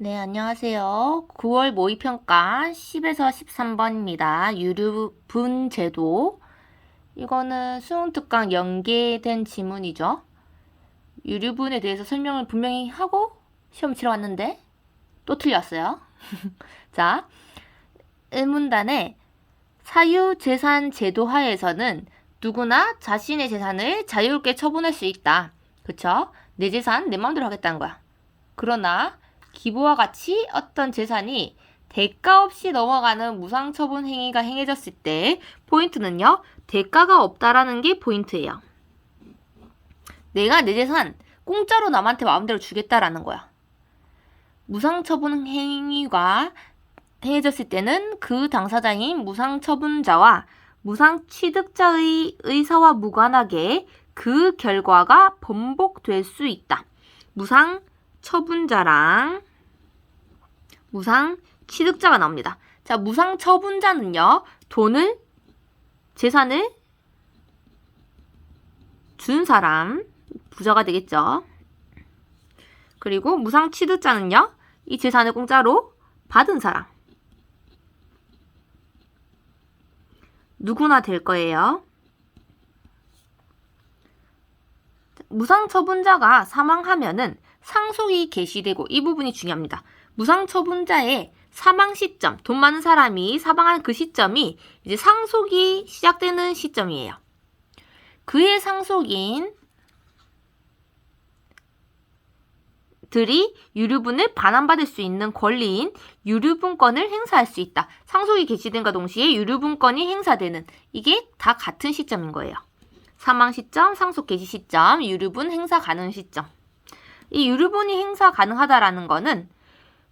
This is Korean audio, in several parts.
네, 안녕하세요. 9월 모의평가 10에서 13번입니다. 유류분 제도. 이거는 수능특강 연계된 지문이죠. 유류분에 대해서 설명을 분명히 하고 시험 치러 왔는데 또 틀렸어요. 자, 1문단에 사유재산 제도 하에서는 누구나 자신의 재산을 자유롭게 처분할 수 있다. 그쵸? 내 재산 내 마음대로 하겠다는 거야. 그러나 기부와 같이 어떤 재산이 대가 없이 넘어가는 무상처분 행위가 행해졌을 때 포인트는요. 대가가 없다라는 게 포인트예요. 내가 내 재산 공짜로 남한테 마음대로 주겠다라는 거야. 무상처분 행위가 행해졌을 때는 그 당사자인 무상처분자와 무상취득자의 의사와 무관하게 그 결과가 번복될 수 있다. 무상처분자랑 무상취득자가 나옵니다. 자, 무상처분자는요. 재산을 준 사람, 부자가 되겠죠. 그리고 무상취득자는요. 이 재산을 공짜로 받은 사람. 누구나 될 거예요. 무상처분자가 사망하면은 상속이 개시되고 이 부분이 중요합니다. 무상처분자의 사망 시점, 돈 많은 사람이 사망한 그 시점이 이제 상속이 시작되는 시점이에요. 그의 상속인 들이 유류분을 반환받을 수 있는 권리인 유류분권을 행사할 수 있다. 상속이 개시된과 동시에 유류분권이 행사되는 이게 다 같은 시점인 거예요. 사망 시점, 상속 개시 시점, 유류분 행사 가능 시점. 이 유류분이 행사 가능하다라는 거는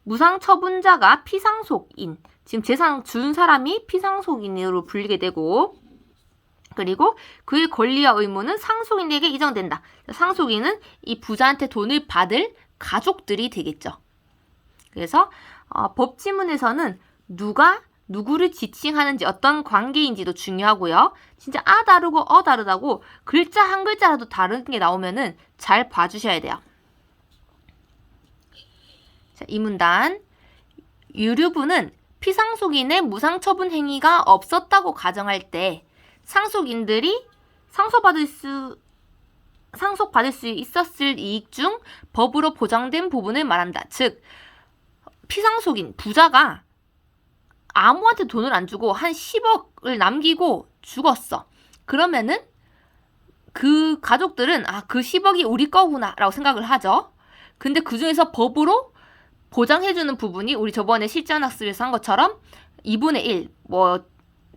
무상처분자가 피상속인, 지금 재산 준 사람이 피상속인으로 불리게 되고 그리고 그의 권리와 의무는 상속인에게 이정된다. 상속인은 이 부자한테 돈을 받을 가족들이 되겠죠. 그래서 법지문에서는 누가 누구를 지칭하는지 어떤 관계인지도 중요하고요. 진짜 아 다르고 어 다르다고 글자 한 글자라도 다른 게 나오면은 잘 봐주셔야 돼요. 자, 이 문단. 유류분은 피상속인의 무상처분 행위가 없었다고 가정할 때 상속인들이 상속받을 수 있었을 이익 중 법으로 보장된 부분을 말한다. 즉, 피상속인, 부자가 아무한테 돈을 안 주고 한 10억을 남기고 죽었어. 그러면은 그 가족들은 그 10억이 우리 거구나 라고 생각을 하죠. 근데 그 중에서 법으로 보장해주는 부분이 우리 저번에 실전학습에서 한 것처럼 2분의 1,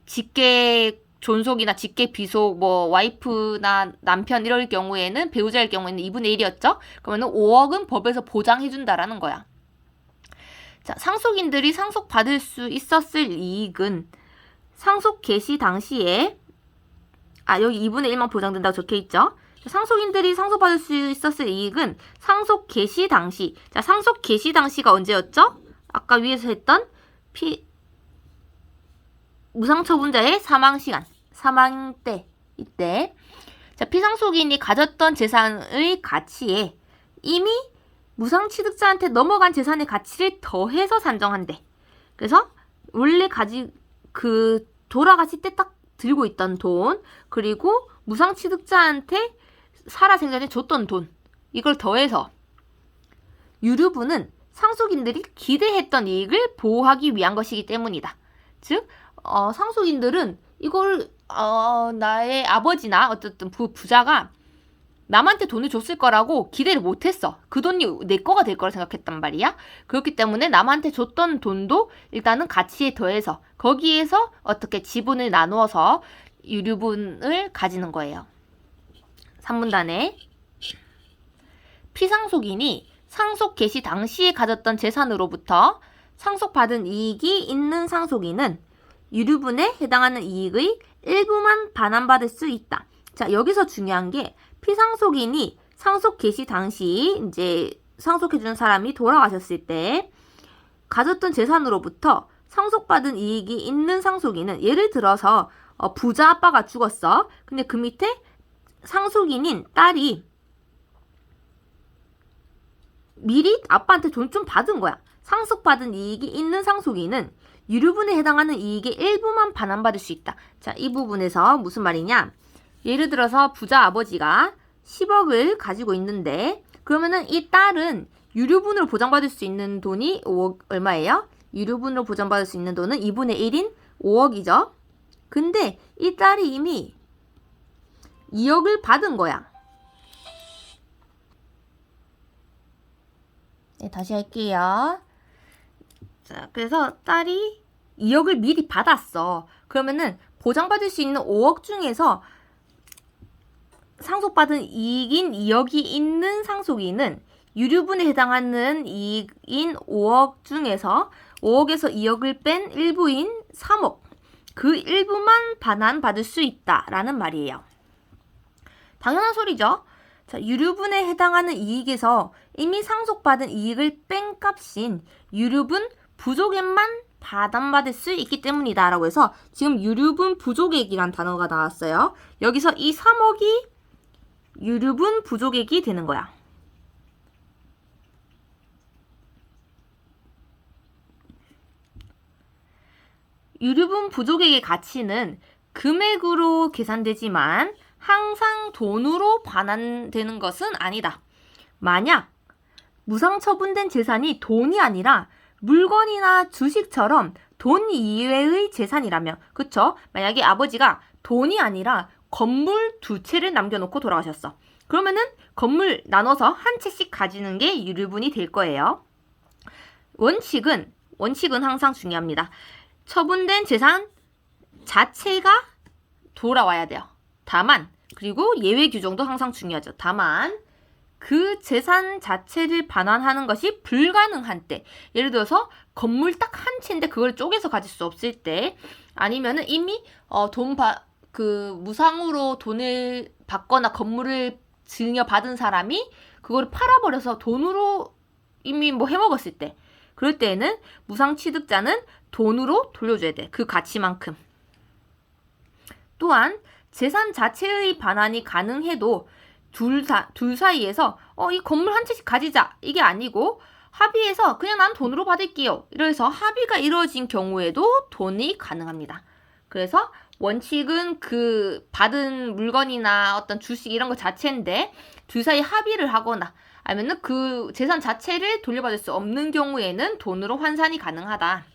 직계 존속이나 직계 비속, 와이프나 남편 이럴 경우에는, 배우자일 경우에는 2분의 1이었죠? 그러면 5억은 법에서 보장해준다라는 거야. 자, 상속인들이 상속받을 수 있었을 이익은 상속 개시 당시에, 여기 2분의 1만 보장된다고 적혀있죠? 상속인들이 상속받을 수 있었을 이익은 상속 개시 당시. 자, 상속 개시 당시가 언제였죠? 아까 위에서 했던 무상처분자의 사망 시간, 사망 때, 이때. 자, 피상속인이 가졌던 재산의 가치에 이미 무상취득자한테 넘어간 재산의 가치를 더해서 산정한대. 그래서 원래 돌아가실 때 딱 들고 있던 돈, 그리고 무상취득자한테 살아생전에 줬던 돈, 이걸 더해서 유류분은 상속인들이 기대했던 이익을 보호하기 위한 것이기 때문이다. 즉, 상속인들은 이걸 나의 아버지나 어쨌든 부자가 남한테 돈을 줬을 거라고 기대를 못했어. 그 돈이 내 거가 될 거라 생각했단 말이야. 그렇기 때문에 남한테 줬던 돈도 일단은 가치에 더해서 거기에서 어떻게 지분을 나누어서 유류분을 가지는 거예요. 3문단에 피상속인이 상속 개시 당시에 가졌던 재산으로부터 상속받은 이익이 있는 상속인은 유류분에 해당하는 이익의 일부만 반환받을 수 있다. 자, 여기서 중요한 게 피상속인이 상속 개시 당시 이제 상속해주는 사람이 돌아가셨을 때 가졌던 재산으로부터 상속받은 이익이 있는 상속인은 예를 들어서 부자 아빠가 죽었어. 근데 그 밑에 상속인인 딸이 미리 아빠한테 돈 좀 받은 거야. 상속받은 이익이 있는 상속인은 유류분에 해당하는 이익의 일부만 반환받을 수 있다. 자, 이 부분에서 무슨 말이냐? 예를 들어서 부자 아버지가 10억을 가지고 있는데 그러면은 이 딸은 유류분으로 보장받을 수 있는 돈이 5억 얼마예요? 유류분으로 보장받을 수 있는 돈은 2분의 1인 5억이죠. 근데 이 딸이 이미 2억을 받은 거야. 네, 다시 할게요. 자, 그래서 딸이 2억을 미리 받았어. 그러면은 보장받을 수 있는 5억 중에서 상속받은 이익인 2억이 있는 상속인은 유류분에 해당하는 이익인 5억 중에서 5억에서 2억을 뺀 일부인 3억, 그 일부만 반환받을 수 있다라는 말이에요. 당연한 소리죠. 자, 유류분에 해당하는 이익에서 이미 상속받은 이익을 뺀 값인 유류분 부족액만 반환받을 수 있기 때문이다 라고 해서 지금 유류분 부족액이란 단어가 나왔어요. 여기서 이 3억이 유류분 부족액이 되는 거야. 유류분 부족액의 가치는 금액으로 계산되지만 항상 돈으로 반환되는 것은 아니다. 만약 무상처분된 재산이 돈이 아니라 물건이나 주식처럼 돈 이외의 재산이라면, 그쵸? 만약에 아버지가 돈이 아니라 건물 2채를 남겨놓고 돌아가셨어. 그러면은 건물 나눠서 한 채씩 가지는 게 유류분이 될 거예요. 원칙은 항상 중요합니다. 처분된 재산 자체가 돌아와야 돼요. 다만, 그리고 예외 규정도 항상 중요하죠. 다만 그 재산 자체를 반환하는 것이 불가능한 때, 예를 들어서 건물 딱 한 채인데 그걸 쪼개서 가질 수 없을 때, 아니면은 이미 무상으로 돈을 받거나 건물을 증여받은 사람이 그걸 팔아버려서 돈으로 이미 해먹었을 때, 그럴 때에는 무상취득자는 돈으로 돌려줘야 돼. 그 가치만큼. 또한 재산 자체의 반환이 가능해도 둘 사이에서 이 건물 한 채씩 가지자 이게 아니고 합의해서 그냥 난 돈으로 받을게요. 이래서 합의가 이루어진 경우에도 돈이 가능합니다. 그래서 원칙은 그 받은 물건이나 어떤 주식 이런 거 자체인데 둘 사이 합의를 하거나 아니면은 그 재산 자체를 돌려받을 수 없는 경우에는 돈으로 환산이 가능하다.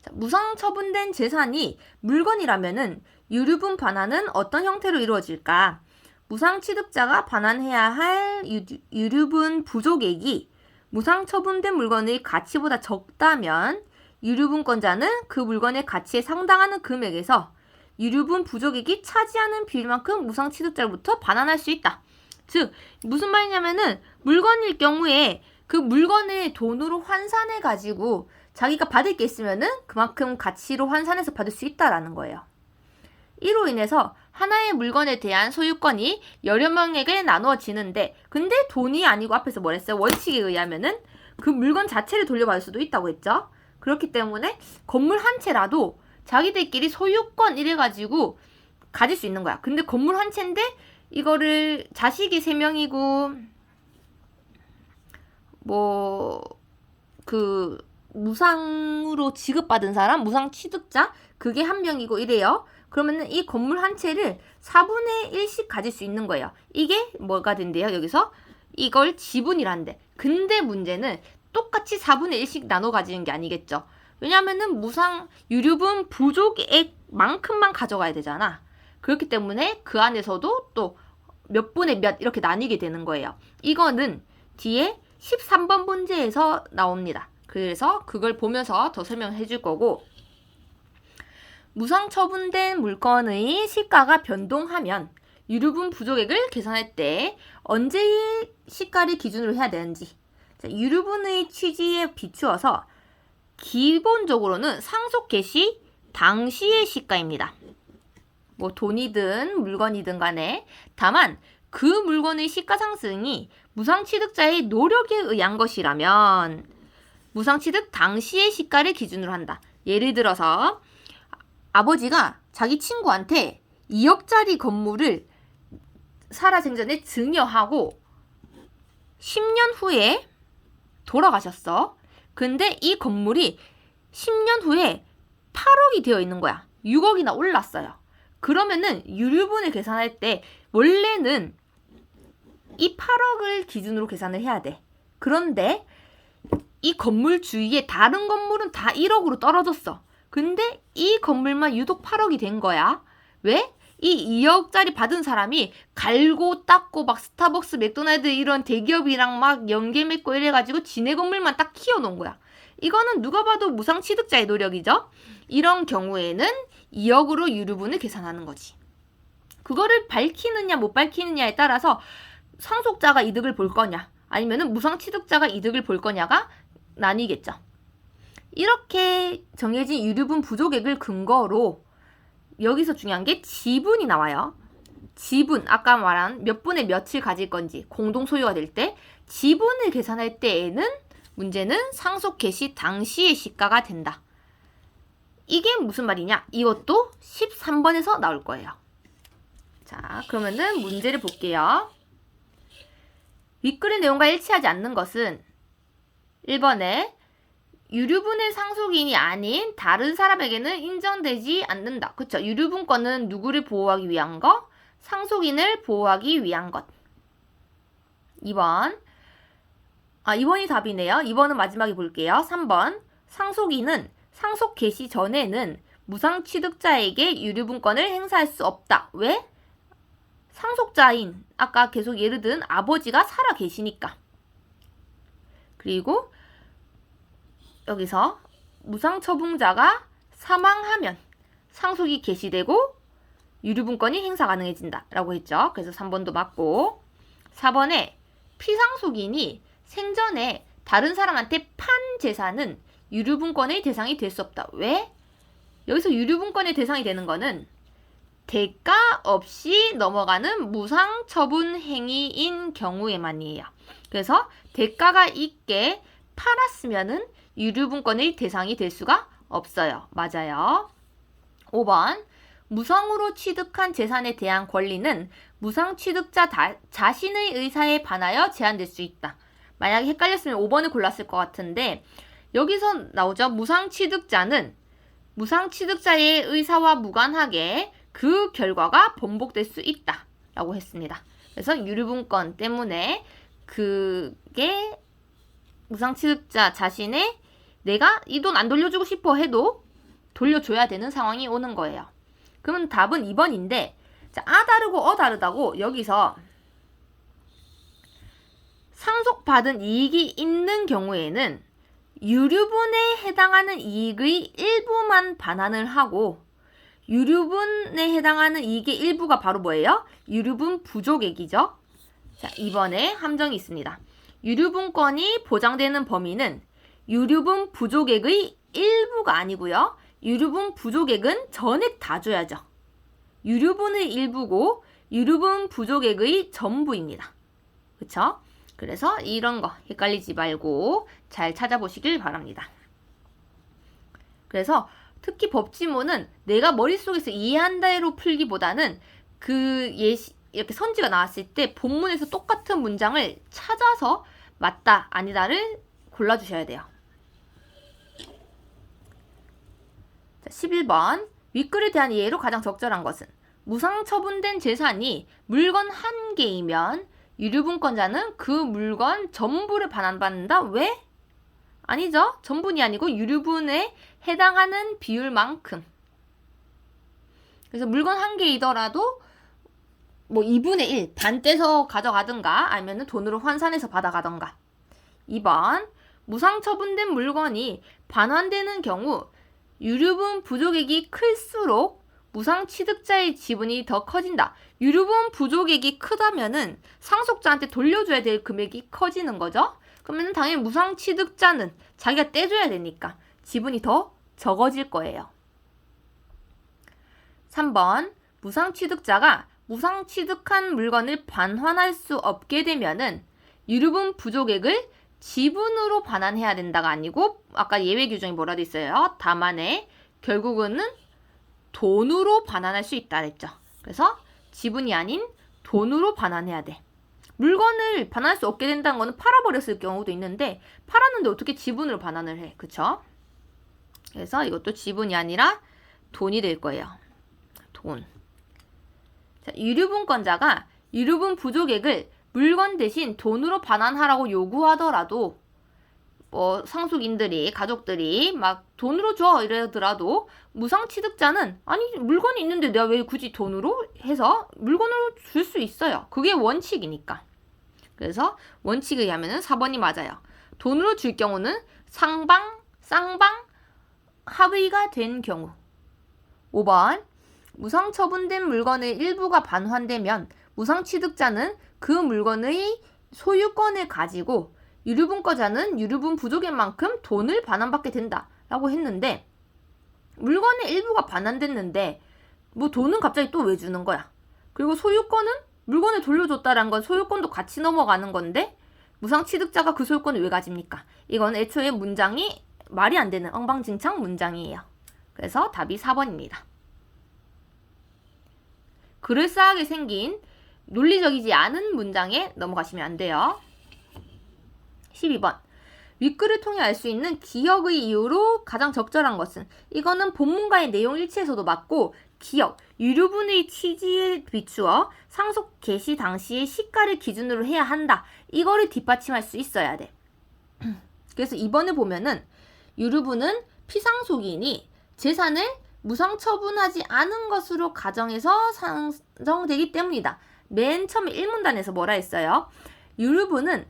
자, 무상 처분된 재산이 물건이라면은 유류분 반환은 어떤 형태로 이루어질까? 무상 취득자가 반환해야 할 유류분 부족액이 무상 처분된 물건의 가치보다 적다면 유류분권자는 그 물건의 가치에 상당하는 금액에서 유류분 부족액이 차지하는 비율만큼 무상 취득자로부터 반환할 수 있다. 즉 무슨 말이냐면은 물건일 경우에 그 물건을 돈으로 환산해 가지고 자기가 받을 게 있으면은 그만큼 가치로 환산해서 받을 수 있다라는 거예요. 이로 인해서 하나의 물건에 대한 소유권이 여러 명에게 나누어지는데, 근데 돈이 아니고 앞에서 뭐랬어요? 원칙에 의하면은 그 물건 자체를 돌려받을 수도 있다고 했죠. 그렇기 때문에 건물 한 채라도 자기들끼리 소유권 이래가지고 가질 수 있는 거야. 근데 건물 한 채인데 이거를 자식이 3명이고 무상으로 지급받은 사람, 무상 취득자 그게 1명이고 이래요. 그러면은 이 건물 한 채를 4분의 1씩 가질 수 있는 거예요. 이게 뭐가 된대요? 여기서 이걸 지분이란데. 근데 문제는 똑같이 4분의 1씩 나눠 가지는 게 아니겠죠. 왜냐면은 무상 유류분 부족액만큼만 가져가야 되잖아. 그렇기 때문에 그 안에서도 또 몇 분의 몇 이렇게 나뉘게 되는 거예요. 이거는 뒤에 13번 문제에서 나옵니다. 그래서 그걸 보면서 더 설명해 줄 거고, 무상 처분된 물건의 시가가 변동하면 유류분 부족액을 계산할 때 언제의 시가를 기준으로 해야 되는지, 유류분의 취지에 비추어서 기본적으로는 상속 개시 당시의 시가입니다. 돈이든 물건이든 간에. 다만 그 물건의 시가 상승이 무상취득자의 노력에 의한 것이라면 무상취득 당시의 시가를 기준으로 한다. 예를 들어서 아버지가 자기 친구한테 2억짜리 건물을 살아생전에 증여하고 10년 후에 돌아가셨어. 근데 이 건물이 10년 후에 8억이 되어 있는 거야. 6억이나 올랐어요. 그러면은 유류분을 계산할 때 원래는 이 8억을 기준으로 계산을 해야 돼. 그런데 이 건물 주위에 다른 건물은 다 1억으로 떨어졌어. 근데 이 건물만 유독 8억이 된 거야. 왜? 이 2억짜리 받은 사람이 갈고 닦고 막 스타벅스, 맥도날드 이런 대기업이랑 막 연계 맺고 이래가지고 지네 건물만 딱 키워놓은 거야. 이거는 누가 봐도 무상취득자의 노력이죠. 이런 경우에는 2억으로 유류분을 계산하는 거지. 그거를 밝히느냐 못 밝히느냐에 따라서 상속자가 이득을 볼 거냐 아니면은 무상취득자가 이득을 볼 거냐가 나뉘겠죠. 이렇게 정해진 유류분 부족액을 근거로 여기서 중요한 게 지분이 나와요. 지분, 아까 말한 몇 분의 몇을 가질 건지 공동 소유가 될 때 지분을 계산할 때에는 문제는 상속 개시 당시의 시가가 된다. 이게 무슨 말이냐? 이것도 13번에서 나올 거예요. 자, 그러면은 문제를 볼게요. 윗글의 내용과 일치하지 않는 것은 1번에 유류분의 상속인이 아닌 다른 사람에게는 인정되지 않는다. 그쵸? 유류분권은 누구를 보호하기 위한 거? 상속인을 보호하기 위한 것. 2번. 2번이 답이네요. 2번은 마지막에 볼게요. 3번. 상속인은 상속 개시 전에는 무상취득자에게 유류분권을 행사할 수 없다. 왜? 상속자인, 아까 계속 예를 든 아버지가 살아 계시니까. 그리고 여기서 무상처분자가 사망하면 상속이 개시되고 유류분권이 행사 가능해진다 라고 했죠. 그래서 3번도 맞고 4번에 피상속인이 생전에 다른 사람한테 판 재산은 유류분권의 대상이 될 수 없다. 왜? 여기서 유류분권의 대상이 되는 거는 대가 없이 넘어가는 무상처분 행위인 경우에만이에요. 그래서 대가가 있게 팔았으면은 유류분권의 대상이 될 수가 없어요. 맞아요. 5번. 무상으로 취득한 재산에 대한 권리는 무상취득자 자신의 의사에 반하여 제한될 수 있다. 만약에 헷갈렸으면 5번을 골랐을 것 같은데 여기서 나오죠. 무상취득자는 무상취득자의 의사와 무관하게 그 결과가 번복될 수 있다. 라고 했습니다. 그래서 유류분권 때문에 그게 무상취득자 자신의 내가 이 돈 안 돌려주고 싶어 해도 돌려줘야 되는 상황이 오는 거예요. 그러면 답은 2번인데 자, 다르고 다르다고 여기서 상속받은 이익이 있는 경우에는 유류분에 해당하는 이익의 일부만 반환을 하고 유류분에 해당하는 이익의 일부가 바로 뭐예요? 유류분 부족액이죠. 자, 이번에 함정이 있습니다. 유류분권이 보장되는 범위는 유류분 부족액의 일부가 아니고요. 유류분 부족액은 전액 다 줘야죠. 유류분의 일부고 유류분 부족액의 전부입니다. 그쵸? 그래서 이런 거 헷갈리지 말고 잘 찾아보시길 바랍니다. 그래서 특히 법지문은 내가 머릿속에서 이해한다로 풀기보다는 그 예시 이렇게 선지가 나왔을 때 본문에서 똑같은 문장을 찾아서 맞다 아니다를 골라주셔야 돼요. 자, 11번 윗글에 대한 이해로 가장 적절한 것은 무상처분된 재산이 물건 한 개이면 유류분권자는 그 물건 전부를 반환받는다. 왜? 아니죠. 전분이 아니고 유류분에 해당하는 비율만큼. 그래서 물건 한 개이더라도 뭐 2분의 1, 반 떼서 가져가든가 아니면 돈으로 환산해서 받아가든가. 2번, 무상처분된 물건이 반환되는 경우 유류분 부족액이 클수록 무상취득자의 지분이 더 커진다. 유류분 부족액이 크다면은 상속자한테 돌려줘야 될 금액이 커지는 거죠. 그러면 당연히 무상취득자는 자기가 떼줘야 되니까 지분이 더 적어질 거예요. 3번, 무상취득자가 무상취득한 물건을 반환할 수 없게 되면은 유류분 부족액을 지분으로 반환해야 된다가 아니고 아까 예외 규정이 뭐라 돼 있어요? 다만에 결국은 돈으로 반환할 수 있다 그랬죠. 그래서 지분이 아닌 돈으로 반환해야 돼. 물건을 반환할 수 없게 된다는 거는 팔아버렸을 경우도 있는데 팔았는데 어떻게 지분으로 반환을 해? 그쵸? 그래서 이것도 지분이 아니라 돈이 될 거예요. 돈. 자, 유류분권자가 유류분 부족액을 물건 대신 돈으로 반환하라고 요구하더라도 뭐 상속인들이 가족들이 막 돈으로 줘 이러더라도 무상취득자는 아니 물건이 있는데 내가 왜 굳이 돈으로 해서 물건으로 줄 수 있어요. 그게 원칙이니까. 그래서 원칙에 의하면 4번이 맞아요. 돈으로 줄 경우는 상방, 쌍방, 합의가 된 경우. 5번 무상 처분된 물건의 일부가 반환되면 무상취득자는 그 물건의 소유권을 가지고 유류분권자는 유류분 부족인 만큼 돈을 반환받게 된다 라고 했는데 물건의 일부가 반환됐는데 뭐 돈은 갑자기 또 왜 주는 거야? 그리고 소유권은 물건을 돌려줬다라는 건 소유권도 같이 넘어가는 건데 무상취득자가 그 소유권을 왜 가집니까? 이건 애초에 문장이 말이 안 되는 엉방진창 문장이에요. 그래서 답이 4번입니다. 그럴싸하게 생긴 논리적이지 않은 문장에 넘어가시면 안 돼요. 12번. 윗글을 통해 알 수 있는 기역의 이유로 가장 적절한 것은 이거는 본문과의 내용 일치에서도 맞고 기역, 유류분의 취지에 비추어 상속 개시 당시의 시가를 기준으로 해야 한다. 이거를 뒷받침할 수 있어야 돼. 그래서 2번을 보면은 유류분은 피상속인이 재산을 무상처분하지 않은 것으로 가정해서 산정되기 때문이다. 맨 처음에 1문단에서 뭐라 했어요? 유류분은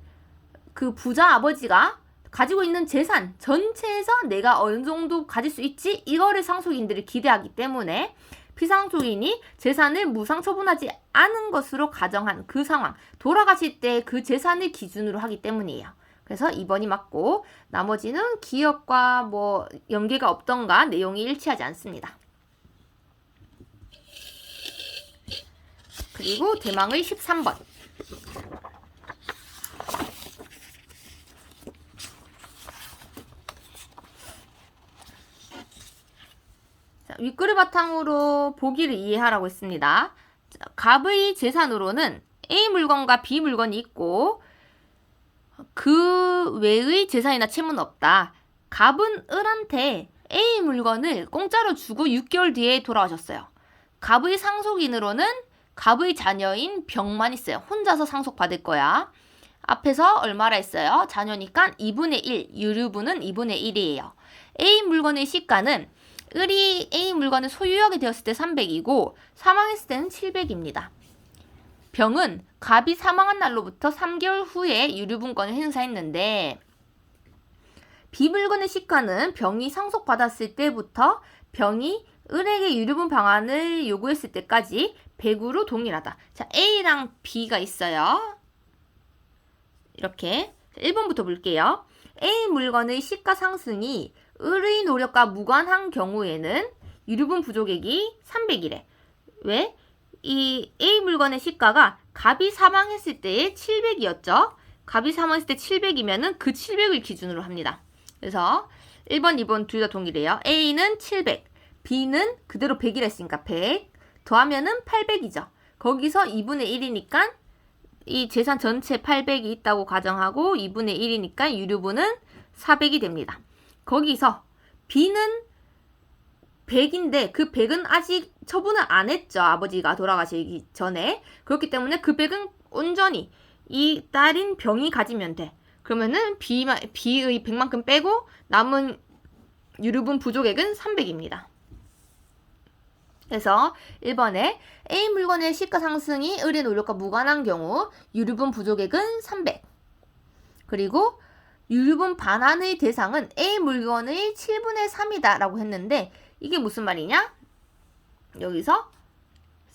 그 부자 아버지가 가지고 있는 재산 전체에서 내가 어느 정도 가질 수 있지? 이거를 상속인들이 기대하기 때문에 피상속인이 재산을 무상처분하지 않은 것으로 가정한 그 상황, 돌아가실 때 그 재산을 기준으로 하기 때문이에요. 그래서 2번이 맞고 나머지는 기억과 뭐 연계가 없던가 내용이 일치하지 않습니다. 그리고 대망의 13번. 자, 윗글을 바탕으로 보기를 이해하라고 했습니다. 자, 갑의 재산으로는 A 물건과 B 물건이 있고 그 외의 재산이나 채무는 없다. 갑은 을한테 A 물건을 공짜로 주고 6개월 뒤에 돌아가셨어요. 갑의 상속인으로는 갑의 자녀인 병만 있어요. 혼자서 상속받을 거야. 앞에서 얼마라 했어요? 자녀니까 2분의 1, 유류분은 2분의 1이에요. A 물건의 시가는 을이 A 물건을 소유하게 되었을 때 300이고 사망했을 때는 700입니다. 병은 갑이 사망한 날로부터 3개월 후에 유류분권을 행사했는데 B 물건의 시가는 병이 상속받았을 때부터 병이 을에게 유류분 방안을 요구했을 때까지 100으로 동일하다. 자, A랑 B가 있어요. 이렇게 1번부터 볼게요. A 물건의 시가 상승이 을의 노력과 무관한 경우에는 유류분 부족액이 300이래. 왜? 이 A 물건의 시가가 갑이 사망했을 때의 700이었죠. 갑이 사망했을 때 700이면은 그 700을 기준으로 합니다. 그래서 1번, 2번 둘 다 동일해요. A는 700, B는 그대로 100이라 했으니까 100 더하면은 800이죠. 거기서 2분의 1이니까 이 재산 전체 800이 있다고 가정하고 2분의 1이니까 유류분은 400이 됩니다. 거기서 B는 100인데 그 100은 아직 처분을 안 했죠. 아버지가 돌아가시기 전에. 그렇기 때문에 그 100은 온전히 이 딸인 병이 가지면 돼. 그러면은 B의 100만큼 빼고 남은 유류분 부족액은 300입니다. 그래서 1번에 A 물건의 시가 상승이 을의 노력과 무관한 경우 유류분 부족액은 300. 그리고 유류분 반환의 대상은 A 물건의 7분의 3이다 라고 했는데 이게 무슨 말이냐? 여기서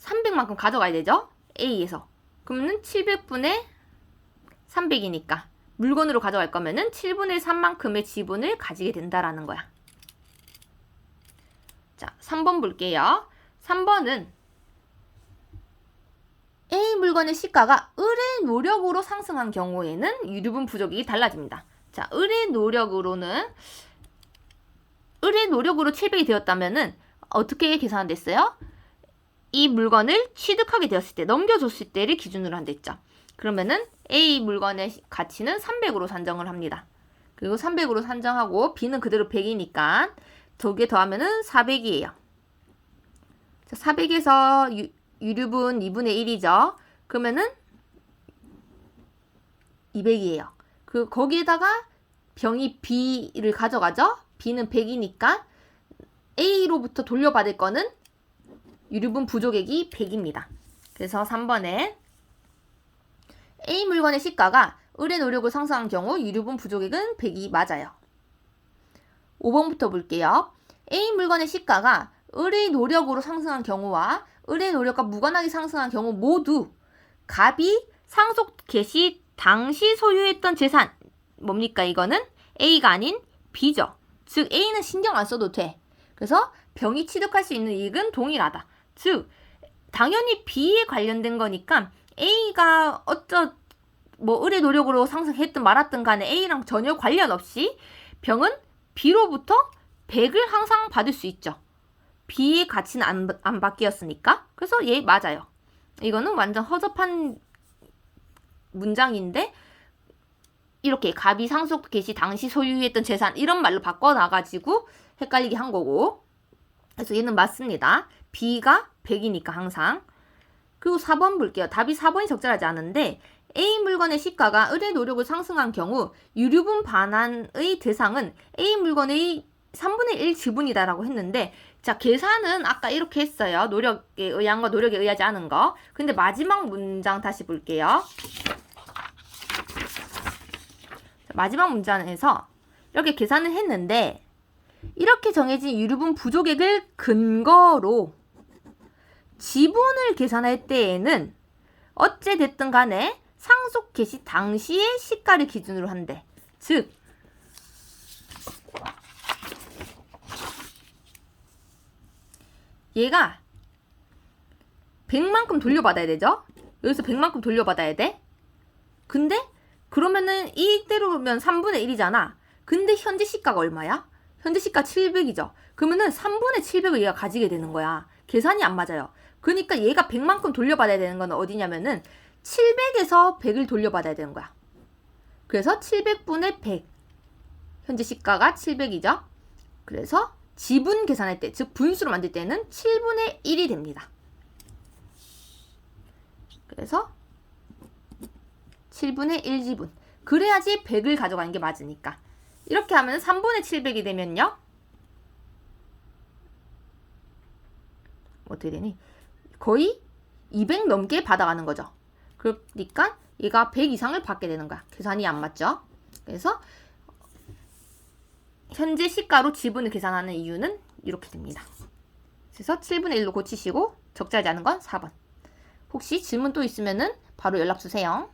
300만큼 가져가야 되죠? A에서. 그러면 700분의 300이니까 물건으로 가져갈 거면은 7분의 3만큼의 지분을 가지게 된다라는 거야. 자, 3번 볼게요. 3번은 A 물건의 시가가 을의 노력으로 상승한 경우에는 유류분 부족이 달라집니다. 자, 을의 노력으로 700이 되었다면은 어떻게 계산됐어요? 이 물건을 취득하게 되었을 때, 넘겨줬을 때를 기준으로 한댔죠. 그러면은 A 물건의 가치는 300으로 산정을 합니다. 그리고 300으로 산정하고 B는 그대로 100이니까 2개 더하면은 400이에요. 400에서 유류분 2분의 1이죠. 그러면은 200이에요. 거기에다가 병이 B를 가져가죠. B는 100이니까 A로부터 돌려받을 거는 유류분 부족액이 100입니다. 그래서 3번에 A 물건의 시가가 을의 노력을 상승한 경우 유류분 부족액은 100이 맞아요. 5번부터 볼게요. A 물건의 시가가 을의 노력으로 상승한 경우와 을의 노력과 무관하게 상승한 경우 모두 갑이 상속 개시 당시 소유했던 재산 뭡니까? 이거는 A가 아닌 B죠. 즉 A는 신경 안 써도 돼. 그래서 병이 취득할 수 있는 이익은 동일하다. 즉 당연히 B에 관련된 거니까 A가 을의 노력으로 상승했든 말았든 간에 A랑 전혀 관련 없이 병은 B로부터 100을 항상 받을 수 있죠. B의 가치는 안 바뀌었으니까. 그래서 얘 맞아요. 이거는 완전 허접한 문장인데 이렇게 갑이 상속 개시 당시 소유했던 재산 이런 말로 바꿔놔가지고 헷갈리게 한 거고. 그래서 얘는 맞습니다. B가 100이니까 항상. 그리고 4번 볼게요. 답이 4번이 적절하지 않은데 A 물건의 시가가 을의 노력을 상승한 경우 유류분 반환의 대상은 A 물건의 3분의 1 지분이다라고 했는데 자 계산은 아까 이렇게 했어요. 노력에 의한 거, 노력에 의하지 않은 거. 근데 마지막 문장 다시 볼게요. 마지막 문장에서 이렇게 계산을 했는데 이렇게 정해진 유류분 부족액을 근거로 지분을 계산할 때에는 어찌됐든 간에 상속 개시 당시의 시가를 기준으로 한대. 즉 얘가 100만큼 돌려받아야 되죠? 여기서 100만큼 돌려받아야 돼. 근데 그러면은 이익대로면 3분의 1이잖아. 근데 현재 시가가 얼마야? 현재 시가 700이죠. 그러면은 3분의 700을 얘가 가지게 되는 거야. 계산이 안 맞아요. 그러니까 얘가 100만큼 돌려받아야 되는 건 어디냐면은 700에서 100을 돌려받아야 되는 거야. 그래서 700분의 100. 현재 시가가 700이죠. 그래서 지분 계산할 때, 즉 분수로 만들 때는 7분의 1이 됩니다. 그래서 7분의 1지분. 그래야지 100을 가져가는 게 맞으니까. 이렇게 하면 3분의 700이 되면요. 어떻게 되니? 거의 200 넘게 받아가는 거죠. 그러니까 얘가 100 이상을 받게 되는 거야. 계산이 안 맞죠? 그래서 현재 시가로 지분을 계산하는 이유는 이렇게 됩니다. 그래서 7분의 1로 고치시고 적절하지 않은 건 4번. 혹시 질문 또 있으면은 바로 연락 주세요.